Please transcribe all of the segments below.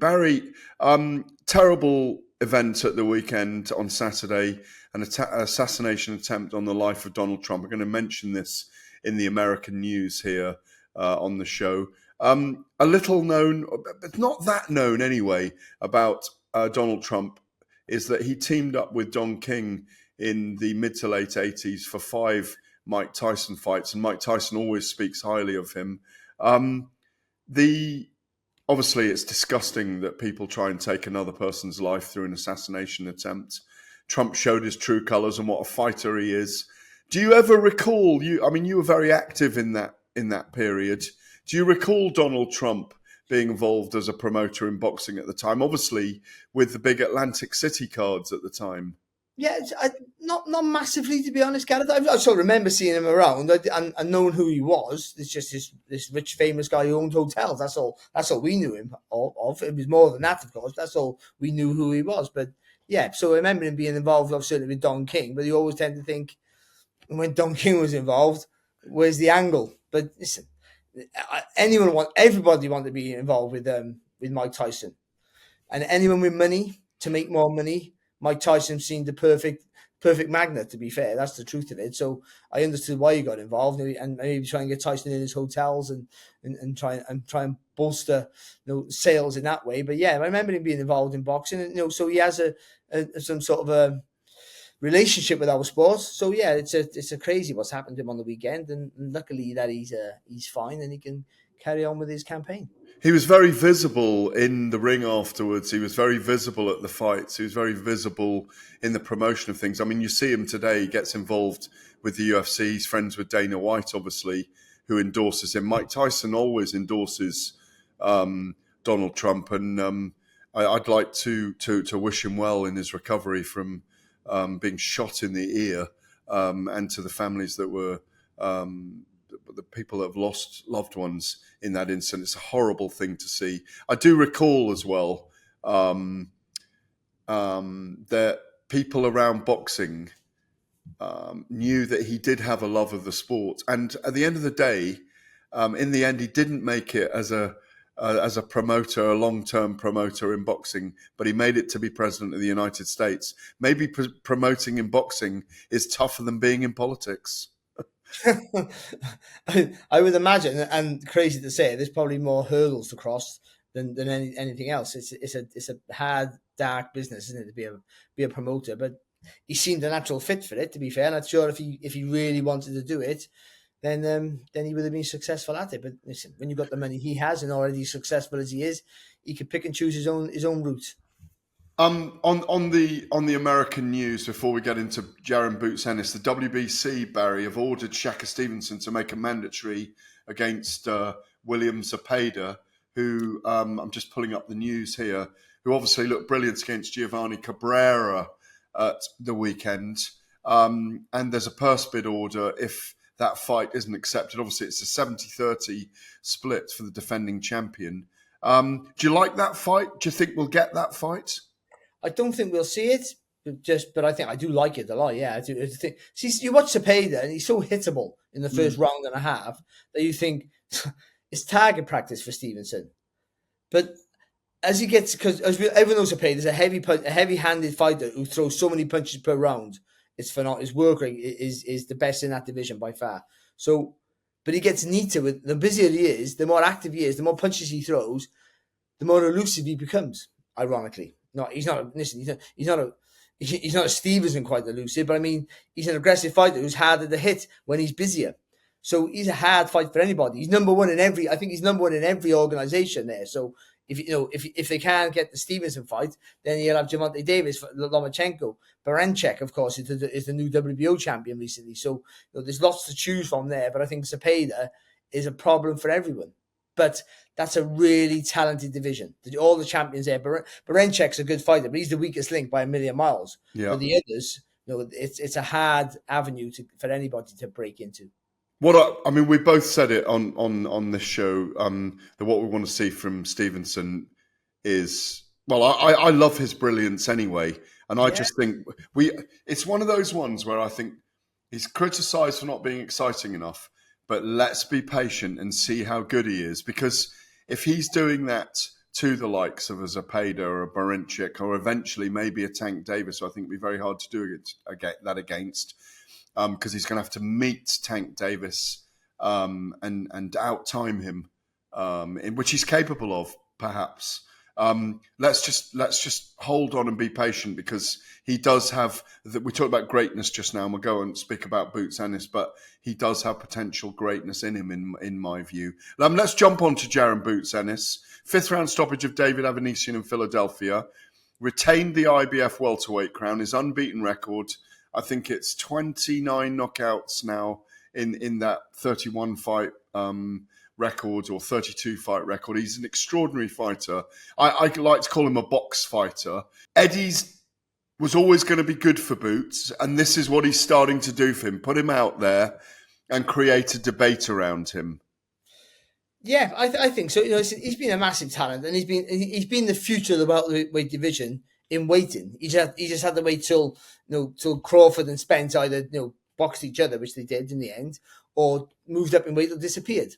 Barry, terrible event at the weekend on Saturday, an assassination attempt on the life of Donald Trump. I'm going to mention this in the American news here on the show. A little known, but not that known anyway, about Donald Trump is that he teamed up with Don King in the mid to late 80s for 5 Mike Tyson fights, and Mike Tyson always speaks highly of him. Obviously, it's disgusting that people try and take another person's life through an assassination attempt. Trump showed his true colours and what a fighter he is. Do you ever recall? You were very active in that period. Do you recall Donald Trump being involved as a promoter in boxing at the time? Obviously, with the big Atlantic City cards at the time. Yeah, not massively, to be honest, Gareth. I sort of remember seeing him around and knowing who he was. It's just this rich, famous guy who owned hotels. That's all we knew him of. It was more than that, of course. That's all we knew who he was. But yeah, so I remember him being involved, certainly with Don King. But you always tend to think, when Don King was involved, where's the angle? But listen, everybody wanted to be involved with Mike Tyson, and anyone with money to make more money. Mike Tyson seemed the perfect magnet, to be fair. That's the truth of it. So I understood why he got involved, and maybe try and get Tyson in his hotels and try and bolster sales in that way. But yeah, I remember him being involved in boxing, and so he has some sort of a relationship with our sport. So yeah, it's a crazy what's happened to him on the weekend, and luckily that he's fine and he can carry on with his campaign. He was very visible in the ring afterwards. He was very visible at the fights. He was very visible in the promotion of things. I mean, you see him today. He gets involved with the UFC. He's friends with Dana White, obviously, who endorses him. Mike Tyson always endorses Donald Trump, and I'd like to wish him well in his recovery from being shot in the ear, and to the families that were the people that have lost loved ones in that incident. It's a horrible thing to see. I do recall as well that people around boxing knew that he did have a love of the sport, and at the end of the day, in the end, he didn't make it as a promoter, a long-term promoter in boxing, but he made it to be president of the United States. Maybe promoting in boxing is tougher than being in politics. I would imagine, and crazy to say, there's probably more hurdles to cross than anything else. It's a hard, dark business, isn't it, to be a promoter? But he seemed a natural fit for it. To be fair, I'm not sure if he really wanted to do it, then he would have been successful at it. But listen, when you've got the money he has and already successful as he is, he could pick and choose his own route. On the American news, before we get into Jaron Boots Ennis, the WBC, Barry, have ordered Shaka Stevenson to make a mandatory against William Zepeda, who I'm just pulling up the news here, who obviously looked brilliant against Giovanni Cabrera at the weekend. And there's a purse bid order if that fight isn't accepted. Obviously, it's a 70-30 split for the defending champion. Do you like that fight? Do you think we'll get that fight? I don't think we'll see it, but I think I do like it a lot. Yeah, I do. See, you watch Zepeda, and he's so hittable in the first round and a half that you think it's target practice for Stevenson. But as he gets, because everyone knows Zepeda is a heavy-handed fighter who throws so many punches per round. It's phenomenal. His work rate is the best in that division by far. So, but he gets neater with the busier he is, the more active he is, the more punches he throws, the more elusive he becomes. Ironically. No, he's not. Listen, he's not a Stevenson quite elusive, but I mean, he's an aggressive fighter who's harder to hit when he's busier. So he's a hard fight for anybody. He's number one in every. I think he's number one in every organization there. So if they can't get the Stevenson fight, then you'll have Gervonta Davis, Lomachenko, Baranchyk, of course, is the new WBO champion recently. So there's lots to choose from there. But I think Zepeda is a problem for everyone. But that's a really talented division. All the champions there. Barancyk's a good fighter, but he's the weakest link by a million miles. Yeah. For the others, it's a hard avenue for anybody to break into. We both said it on this show, that what we want to see from Stevenson is, well, I love his brilliance anyway. And I just think it's one of those ones where I think he's criticised for not being exciting enough. But let's be patient and see how good he is. Because if he's doing that to the likes of a Zepeda or a Barinchik or eventually maybe a Tank Davis. So I think it'd be very hard to do that against because he's going to have to meet Tank Davis and out-time him, in which he's capable of, perhaps. Let's just hold on and be patient because he does have. We talked about greatness just now, and we'll go and speak about Boots Ennis, but he does have potential greatness in him, in my view. Let's jump on to Jaron Boots Ennis. 5th round stoppage of David Avanesian in Philadelphia. Retained the IBF welterweight crown. His unbeaten record, I think it's 29 knockouts now in that 31 fight record or 32 fight record. He's an extraordinary fighter. I like to call him a box fighter. Eddie's was always going to be good for Boots, and this is what he's starting to do for him. Put him out there and create a debate around him. Yeah, I think so. He's been a massive talent, and he's been the future of the welterweight division in waiting. He just had to wait till Crawford and Spence either boxed each other, which they did in the end, or moved up in weight or disappeared.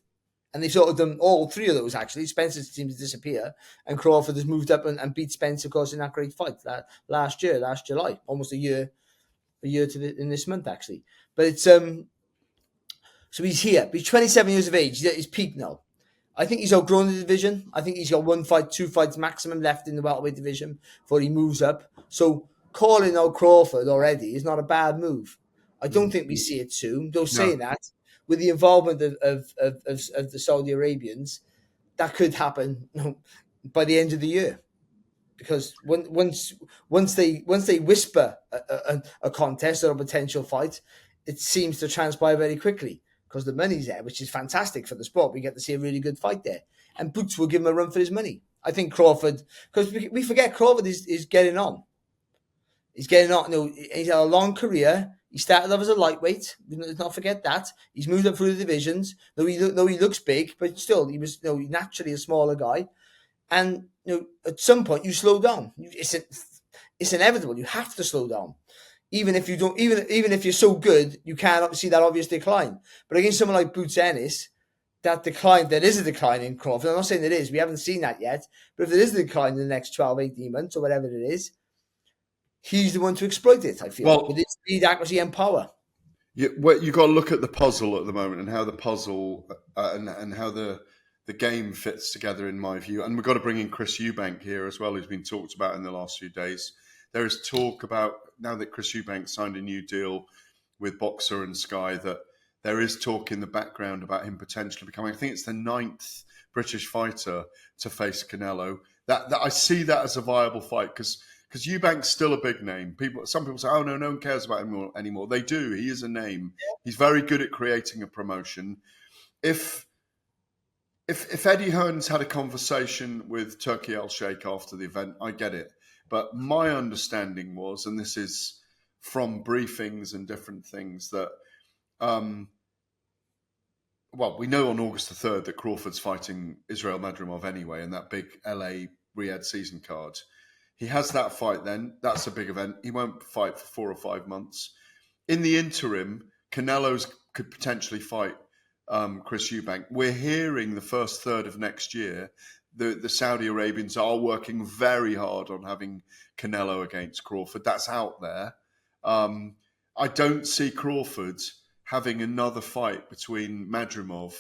And they've sort of done all three of those, actually. Spencer seems to disappear, and Crawford has moved up and beat Spence, of course, in that great fight last July, almost a year in this month, actually. But it's so he's here. He's 27 years of age. He's at his peak now. I think he's outgrown the division. I think he's got 1 fight, 2 fights maximum left in the welterweight division before he moves up. So calling out Crawford already is not a bad move. I don't think we see it soon. Though saying that, with the involvement of the Saudi Arabians, that could happen by the end of the year, because once they whisper a contest or a potential fight, it seems to transpire very quickly because the money's there, which is fantastic for the sport. We get to see a really good fight there, and Boots will give him a run for his money. I think Crawford, because we forget Crawford is getting on. He's getting on. He's had a long career. He started off as a lightweight. Let's not forget that. He's moved up through the divisions. Though he looks big, but still, he was naturally a smaller guy. And at some point, you slow down. It's inevitable. You have to slow down. Even if you don't, even if you're so good, you can't see that obvious decline. But against someone like Boots Ennis, there is a decline in Crawford. I'm not saying there is. We haven't seen that yet. But if there is a decline in the next 12, 18 months or whatever it is, he's the one to exploit it, I feel, with his speed, accuracy, and power. You've got to look at the puzzle at the moment and how the puzzle and how the game fits together, in my view. And we've got to bring in Chris Eubank here as well, who's been talked about in the last few days. There is talk about, now that Chris Eubank signed a new deal with Boxer and Sky, that there is talk in the background about him potentially becoming, I think it's the 9th British fighter to face Canelo. That I see that as a viable fight because Eubank's still a big name. Some people say, "Oh no one cares about him anymore." They do. He is a name. He's very good at creating a promotion. If Eddie Hearn's had a conversation with Turki Al-Sheikh after the event, I get it. But my understanding was, and this is from briefings and different things, that we know on August the 3rd that Crawford's fighting Israel Madrimov anyway in that big LA Riyadh season card. He has that fight then. That's a big event. He won't fight for 4 or 5 months. In the interim, Canelo's could potentially fight Chris Eubank. We're hearing the first third of next year, the Saudi Arabians are working very hard on having Canelo against Crawford. That's out there. I don't see Crawford having another fight between Madrimov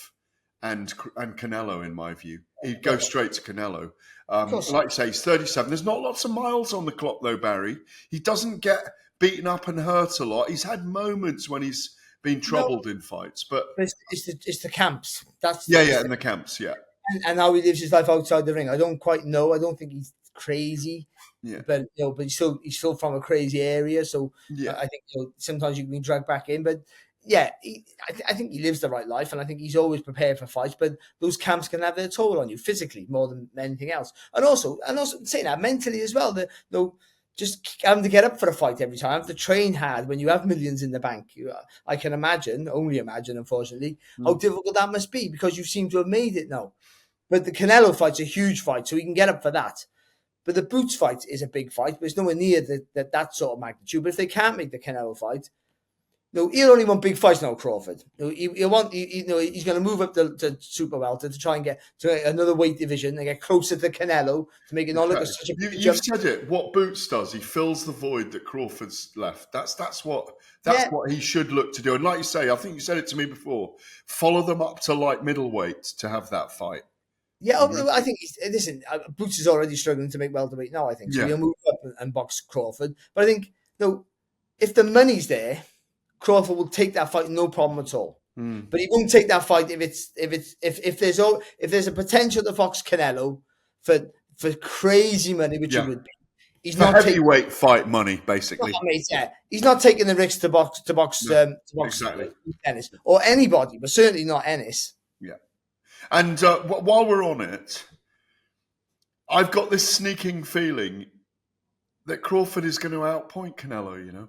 and Canelo, in my view. He'd go straight to Canelo. Like you say, he's 37. There's not lots of miles on the clock, though, Barry. He doesn't get beaten up and hurt a lot. He's had moments when he's been troubled in fights. But it's the camps. In the camps, yeah. And how he lives his life outside the ring. I don't quite know. I don't think he's crazy. Yeah. But he's still from a crazy area. So yeah. I think sometimes you can be dragged back in. But yeah, I think he lives the right life, and I think he's always prepared for fights. But those camps can have their toll on you physically more than anything else, and also saying that mentally as well. Just having to get up for a fight every time, having to train hard when you have millions in the bank. I can only imagine, unfortunately, how difficult that must be because you seem to have made it now. But the Canelo fight's a huge fight, so he can get up for that. But the Boots fight is a big fight, but it's nowhere near that sort of magnitude. But if they can't make the Canelo fight, No, he'll only want big fights now, Crawford. No, he's going to move up to super welter to try and get to another weight division and get closer to Canelo to make it not look as such a big You've jump. said it. What Boots does, he fills the void that Crawford's left. That's what he should look to do. And like you say, I think you said it to me before. Follow them up to light middleweight to have that fight. Yeah, I think Boots is already struggling to make welterweight now. I think so. He'll move up and box Crawford. But I think if the money's there, Crawford will take that fight no problem at all. But he won't take that fight if there's a potential to box Canelo for crazy money, which it would be. He's for not heavyweight fight money, basically. He's not taking the risk to box exactly. Ennis or anybody, but certainly not Ennis. Yeah. And while we're on it, I've got this sneaking feeling that Crawford is going to outpoint Canelo.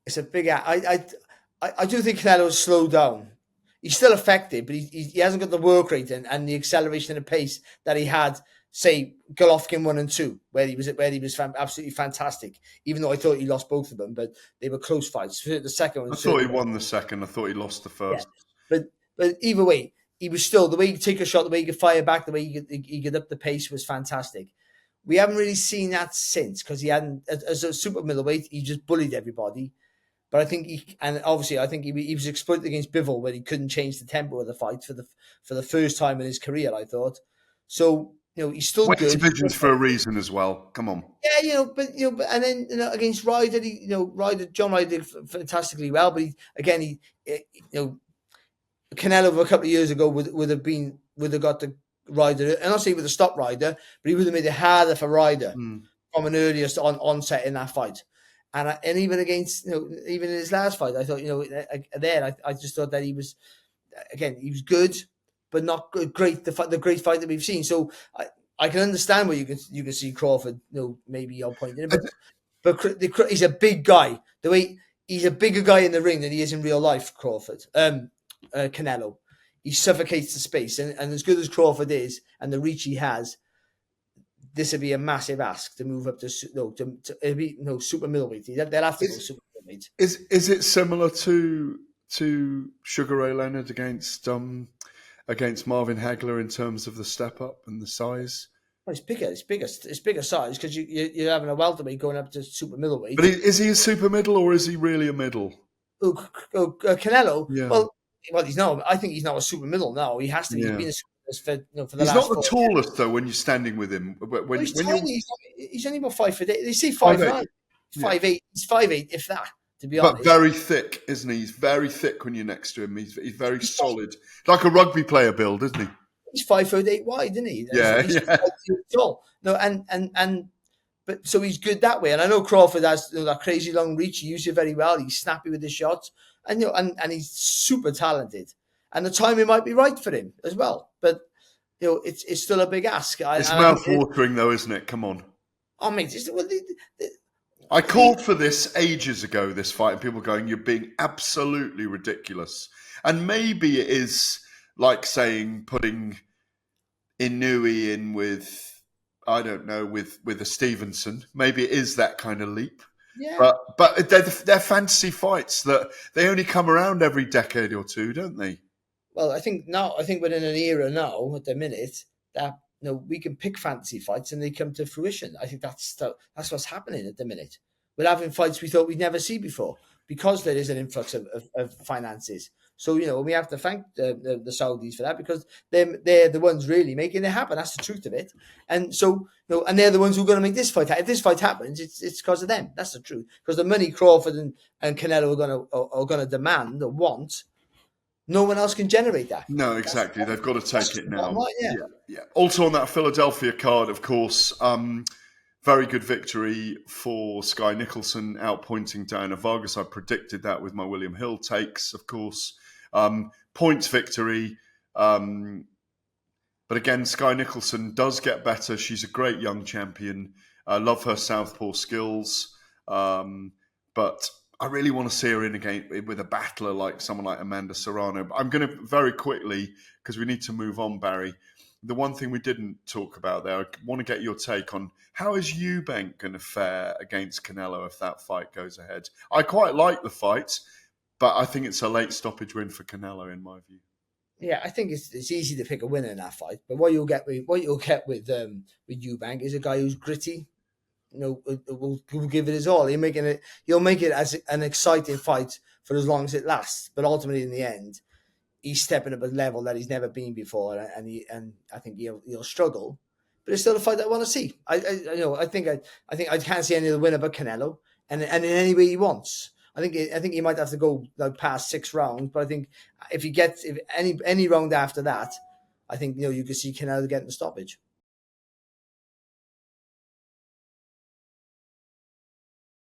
It's a big. I do think Canelo's slowed down. He's still effective, but he hasn't got the work rate and the acceleration and the pace that he had, say, Golovkin 1 and 2, where he was absolutely fantastic. Even though I thought he lost both of them, but they were close fights. The second one, I thought he won the second. I thought he lost the first. Yeah. But either way, he was still the way he could take a shot, the way he could fire back, the way he could up the pace was fantastic. We haven't really seen that since because he hadn't, as a super middleweight, he just bullied everybody. But I think he was exploited against Bivol when he couldn't change the tempo of the fight for the first time in his career, I thought. So, he's still good. Divisions for a reason as well. Come on. Yeah, and then against Ryder, John Ryder did fantastically well, but Canelo a couple of years ago would have got the Ryder, and not say he would have stopped Ryder, but he would have made it harder for Ryder from an earlier onset in that fight. And even against, even in his last fight, I thought, I just thought that he was good, but not great. The great fight that we've seen. So I can understand where you can see Crawford, maybe on point. But he's a big guy. The way he's a bigger guy in the ring than he is in real life, Crawford. Canelo. He suffocates the space, and as good as Crawford is, and the reach he has, this would be a massive ask to move up to super middleweight. They'll have to go super middleweight. Is it similar to Sugar Ray Leonard against Marvin Hagler in terms of the step up and the size? Well, it's bigger size because you're having a welterweight going up to super middleweight. But is he a super middle or is he really a middle? Canelo. Yeah. Well, he's not. I think he's not a super middle now. He has to be. Yeah. He's been a super for the he's last. He's not the tallest though. When you're standing with him, he's tiny. He's only about 5'8". They say 5'9". 5'8". He's 5'8", if that. To be honest, but very thick, isn't he? He's very thick when you're next to him. He's very solid, like a rugby player build, isn't he? He's 5'8" wide, isn't he? He's tall. No, but so he's good that way. And I know Crawford has that crazy long reach. He uses it very well. He's snappy with his shots, and and he's super talented. And the timing might be right for him as well. But it's still a big ask. It's mouth-watering, though, isn't it? Come on. Oh, mate, I called for this ages ago, this fight, and people going, "You're being absolutely ridiculous." And maybe it is like saying putting Inouye in with, I don't know, with a Stevenson. Maybe it is that kind of leap. Yeah. But they're fantasy fights that they only come around every decade or two, don't they? Well, I think we're in an era now at the minute that we can pick fantasy fights and they come to fruition. I think that's what's happening at the minute. We're having fights we thought we'd never see before because there is an influx of finances. So, we have to thank the Saudis for that because they're the ones really making it happen. That's the truth of it. And so, and they're the ones who are going to make this fight happen. If this fight happens, it's because of them. That's the truth. Because the money Crawford and Canelo are going to demand or want, no one else can generate that. No, exactly. They've got to take it now. Right, yeah. Also on that Philadelphia card, of course, very good victory for Sky Nicholson, outpointing Diana Vargas. I predicted that with my William Hill takes, of course. Points victory. But again, Sky Nicholson does get better. She's a great young champion. I love her southpaw skills. But I really want to see her in again with a battler like someone like Amanda Serrano. I'm going to very quickly, because we need to move on, Barry. the one thing we didn't talk about there, I want to get your take on how is Eubank going to fare against Canelo if that fight goes ahead. I quite like the fight, but I think it's a late stoppage win for Canelo in my view. Yeah, I think it's easy to pick a winner in that fight, but what you'll get with Eubank is a guy who's gritty. Will give it his all. He'll make it as an exciting fight for as long as it lasts. But ultimately, in the end, he's stepping up a level that he's never been before, and I think he'll struggle. But it's still a fight that I want to see. I think I can't see any other winner but Canelo, and in any way he wants. I think he might have to go past 6 rounds, but I think if any round after that, I think you could see Canelo getting the stoppage.